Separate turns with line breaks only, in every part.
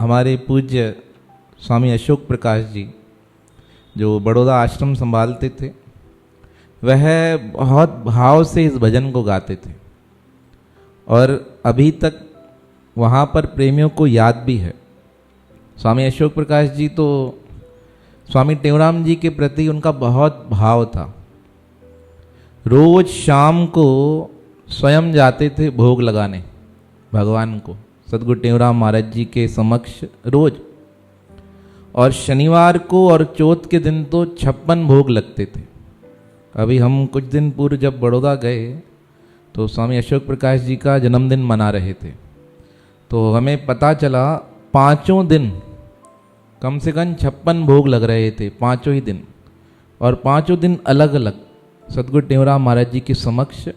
हमारे पूज्य स्वामी अशोक प्रकाश जी जो बड़ौदा आश्रम संभालते थे, वह बहुत भाव से इस भजन को गाते थे और अभी तक वहाँ पर प्रेमियों को याद भी है। स्वामी अशोक प्रकाश जी तो स्वामी टेवराम जी के प्रति उनका बहुत भाव था। रोज शाम को स्वयं जाते थे भोग लगाने भगवान को, सदगुरु टेवराम महाराज जी के समक्ष रोज, और शनिवार को और चौथ के दिन तो 56 भोग लगते थे। अभी हम कुछ दिन पूर्व जब बड़ौदा गए तो स्वामी अशोक प्रकाश जी का जन्मदिन मना रहे थे, तो हमें पता चला पाँचों दिन कम से कम 56 भोग लग रहे थे, पाँचों ही दिन, और पाँचों दिन अलग अलग सदगुरु टेवराम महाराज जी के समक्ष।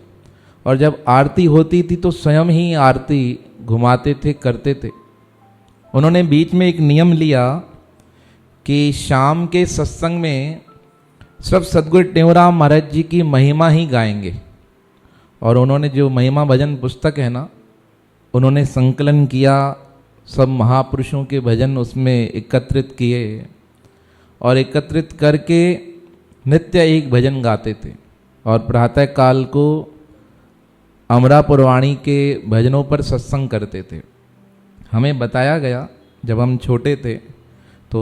और जब आरती होती थी तो स्वयं ही आरती घुमाते थे, करते थे। उन्होंने बीच में एक नियम लिया कि शाम के सत्संग में सब सदगुरु टेवराम महाराज जी की महिमा ही गाएंगे। और उन्होंने जो महिमा भजन पुस्तक है ना, उन्होंने संकलन किया, सब महापुरुषों के भजन उसमें एकत्रित किए और एकत्रित करके नित्य एक भजन गाते थे। और प्रातः काल को अमरापुर वाणी के भजनों पर सत्संग करते थे। हमें बताया गया जब हम छोटे थे तो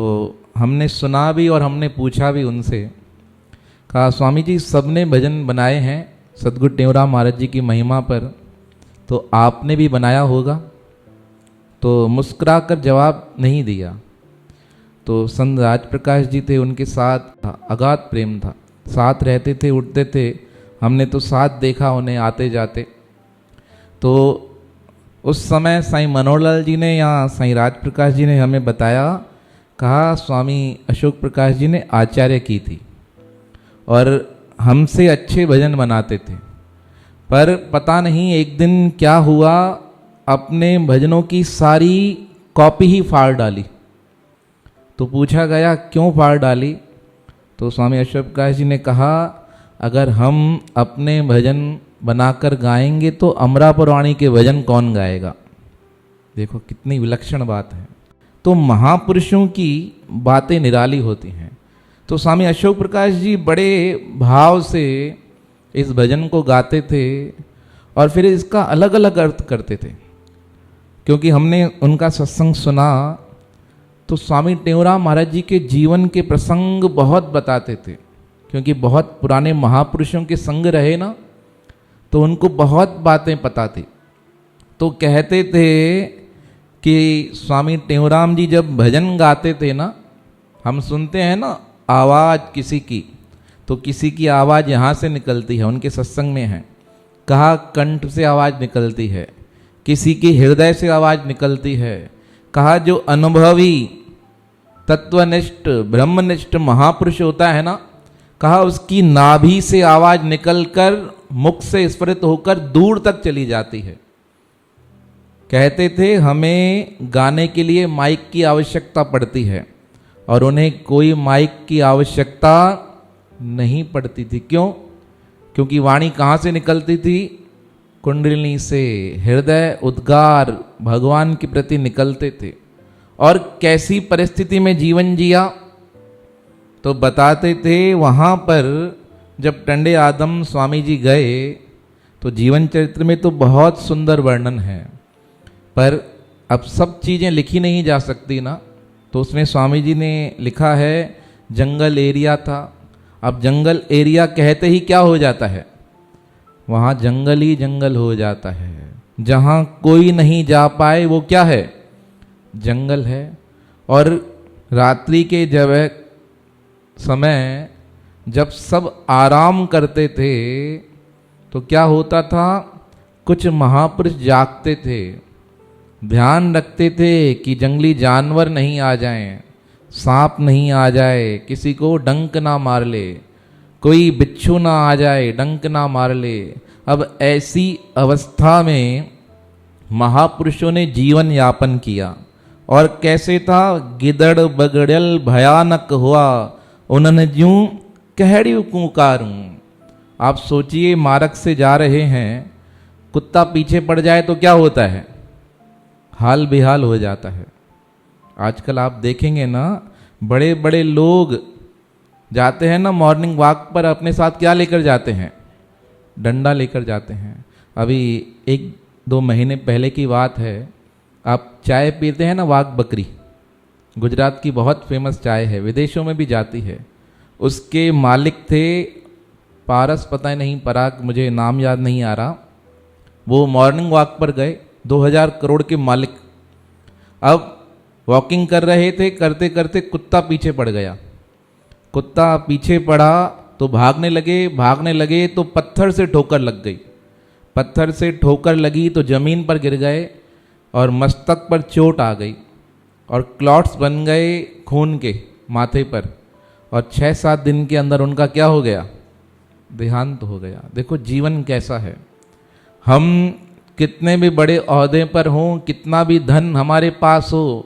हमने सुना भी और हमने पूछा भी उनसे, कहा स्वामी जी सबने भजन बनाए हैं सदगुरु टेवराम महाराज जी की महिमा पर, तो आपने भी बनाया होगा? तो मुस्कुरा कर जवाब नहीं दिया। तो संत राज प्रकाश जी थे, उनके साथ अगाध प्रेम था, साथ रहते थे, उठते थे, हमने तो साथ देखा उन्हें आते जाते। तो उस समय साईं मनोहरलाल जी ने या साईं राज प्रकाश जी ने हमें बताया, कहा स्वामी अशोक प्रकाश जी ने आचार्य की थी और हमसे अच्छे भजन बनाते थे, पर पता नहीं एक दिन क्या हुआ, अपने भजनों की सारी कॉपी ही फाड़ डाली। तो पूछा गया क्यों फाड़ डाली? तो स्वामी अशोक प्रकाश जी ने कहा अगर हम अपने भजन बनाकर गाएंगे तो अमरापुर वाणी के भजन कौन गाएगा? देखो कितनी विलक्षण बात है। तो महापुरुषों की बातें निराली होती हैं। तो स्वामी अशोक प्रकाश जी बड़े भाव से इस भजन को गाते थे और फिर इसका अलग अलग अर्थ करते थे। क्योंकि हमने उनका सत्संग सुना तो स्वामी टेवराम महाराज जी के जीवन के प्रसंग बहुत बताते थे, क्योंकि बहुत पुराने महापुरुषों के संग रहे ना, तो उनको बहुत बातें पता थी। तो कहते थे कि स्वामी टेवराम जी जब भजन गाते थे ना, हम सुनते हैं ना आवाज़ किसी की, तो किसी की आवाज़ यहाँ से निकलती है, उनके सत्संग में है, कहा कंठ से आवाज़ निकलती है, किसी की हृदय से आवाज़ निकलती है, कहा जो अनुभवी तत्वनिष्ठ ब्रह्मनिष्ठ महापुरुष होता है ना, कहा उसकी नाभि से आवाज़ निकलकर मुख से स्फुरित होकर दूर तक चली जाती है। कहते थे हमें गाने के लिए माइक की आवश्यकता पड़ती है और उन्हें कोई माइक की आवश्यकता नहीं पड़ती थी। क्यों? क्योंकि वाणी कहाँ से निकलती थी? कुंडलिनी से, हृदय उद्गार भगवान के प्रति निकलते थे। और कैसी परिस्थिति में जीवन जिया? तो बताते थे वहाँ पर जब टंडे आदम स्वामी जी गए तो जीवन चरित्र में तो बहुत सुंदर वर्णन है, पर अब सब चीज़ें लिखी नहीं जा सकती ना, तो उसमें स्वामी जी ने लिखा है जंगल एरिया था। अब जंगल एरिया कहते ही क्या हो जाता है? वहाँ जंगल ही जंगल हो जाता है। जहाँ कोई नहीं जा पाए वो क्या है? जंगल है। और रात्रि के जब समय जब सब आराम करते थे तो क्या होता था? कुछ महापुरुष जागते थे, ध्यान रखते थे कि जंगली जानवर नहीं आ जाएं, सांप नहीं आ जाए, किसी को डंक ना मार ले, कोई बिच्छू ना आ जाए डंक ना मार ले। अब ऐसी अवस्था में महापुरुषों ने जीवन यापन किया। और कैसे था? गिदड़ बगड़ल भयानक हुआ, उन्होंने यूं कहड़ी कुकारूं। आप सोचिए मार्ग से जा रहे हैं, कुत्ता पीछे पड़ जाए तो क्या होता है? हाल बेहाल हो जाता है। आजकल आप देखेंगे ना, बड़े बड़े लोग जाते हैं ना मॉर्निंग वॉक पर, अपने साथ क्या लेकर जाते हैं? डंडा लेकर जाते हैं। अभी 1-2 महीने पहले की बात है, आप चाय पीते हैं ना वाघ बकरी, गुजरात की बहुत फेमस चाय है, विदेशों में भी जाती है। उसके मालिक थे पारस, पता नहीं पराग, मुझे नाम याद नहीं आ रहा। वो मॉर्निंग वॉक पर गए, 2000 करोड़ के मालिक। अब वॉकिंग कर रहे थे, करते करते कुत्ता पीछे पड़ गया। कुत्ता पीछे पड़ा तो भागने लगे तो पत्थर से ठोकर लग गई। पत्थर से ठोकर लगी तो जमीन पर गिर गए और मस्तक पर चोट आ गई और क्लॉट्स बन गए खून के माथे पर, और 6-7 दिन के अंदर उनका क्या हो गया? देहांत हो गया। देखो जीवन कैसा है। हम कितने भी बड़े ओहदे पर हों, कितना भी धन हमारे पास हो,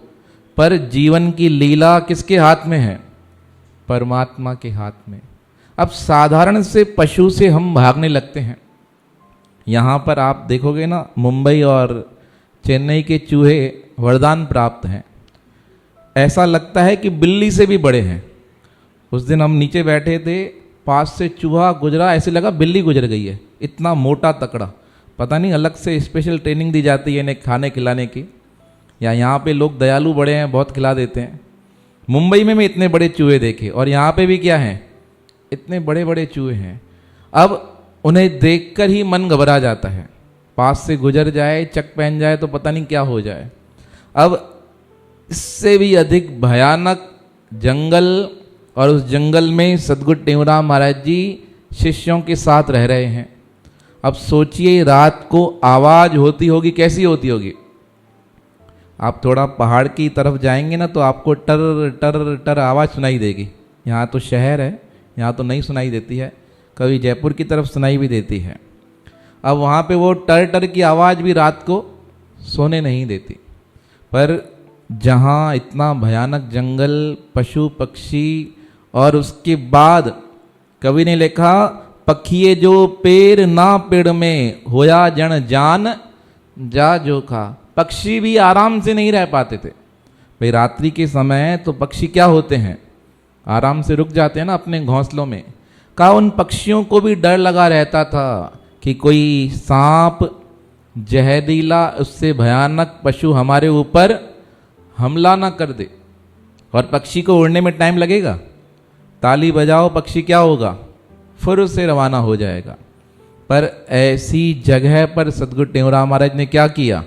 पर जीवन की लीला किसके हाथ में है? परमात्मा के हाथ में। अब साधारण से पशु से हम भागने लगते हैं। यहाँ पर आप देखोगे ना, मुंबई और चेन्नई के चूहे वरदान प्राप्त हैं। ऐसा लगता है कि बिल्ली से भी बड़े हैं। उस दिन हम नीचे बैठे थे, पास से चूहा गुजरा, ऐसे लगा बिल्ली गुजर गई है, इतना मोटा तकड़ा। पता नहीं अलग से स्पेशल ट्रेनिंग दी जाती है इन्हें खाने खिलाने की, या यहाँ पे लोग दयालु बड़े हैं, बहुत खिला देते हैं। मुंबई में भी इतने बड़े चूहे देखे, और यहाँ पे भी क्या हैं, इतने बड़े बड़े चूहे हैं। अब उन्हें देखकर ही मन घबरा जाता है, पास से गुजर जाए, चक पहन जाए तो पता नहीं क्या हो जाए। अब इससे भी अधिक भयानक जंगल, और उस जंगल में सदगुरु टेऊराम महाराज जी शिष्यों के साथ रह रहे हैं। अब सोचिए, रात को आवाज होती होगी, कैसी होती होगी? आप थोड़ा पहाड़ की तरफ जाएंगे ना तो आपको टर टर टर आवाज सुनाई देगी। यहाँ तो शहर है, यहाँ तो नहीं सुनाई देती है, कभी जयपुर की तरफ सुनाई भी देती है। अब वहाँ पे वो टर टर की आवाज़ भी रात को सोने नहीं देती। पर जहाँ इतना भयानक जंगल, पशु पक्षी, और उसके बाद कवि ने लिखा, पखिए जो पेड़ ना पेड़ में होया जन जान जा जोखा। पक्षी भी आराम से नहीं रह पाते थे भाई। रात्रि के समय तो पक्षी क्या होते हैं, आराम से रुक जाते हैं ना अपने घोंसलों में। कहा उन पक्षियों को भी डर लगा रहता था कि कोई सांप, जहरीला, उससे भयानक पशु हमारे ऊपर हमला ना कर दे। और पक्षी को उड़ने में टाइम लगेगा, ताली बजाओ, पक्षी क्या होगा, फुर से रवाना हो जाएगा। पर ऐसी जगह पर सदगुरु टेऊराम महाराज ने क्या किया,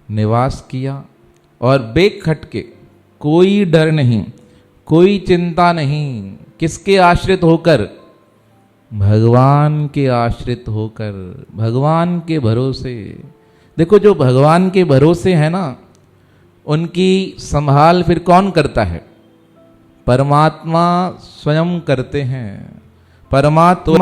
निवास किया। और बेखटके, कोई डर नहीं, कोई चिंता नहीं। किसके आश्रित होकर? भगवान के आश्रित होकर, भगवान के भरोसे। देखो जो भगवान के भरोसे है ना, उनकी संभाल फिर कौन करता है? परमात्मा स्वयं करते हैं। परमात्मा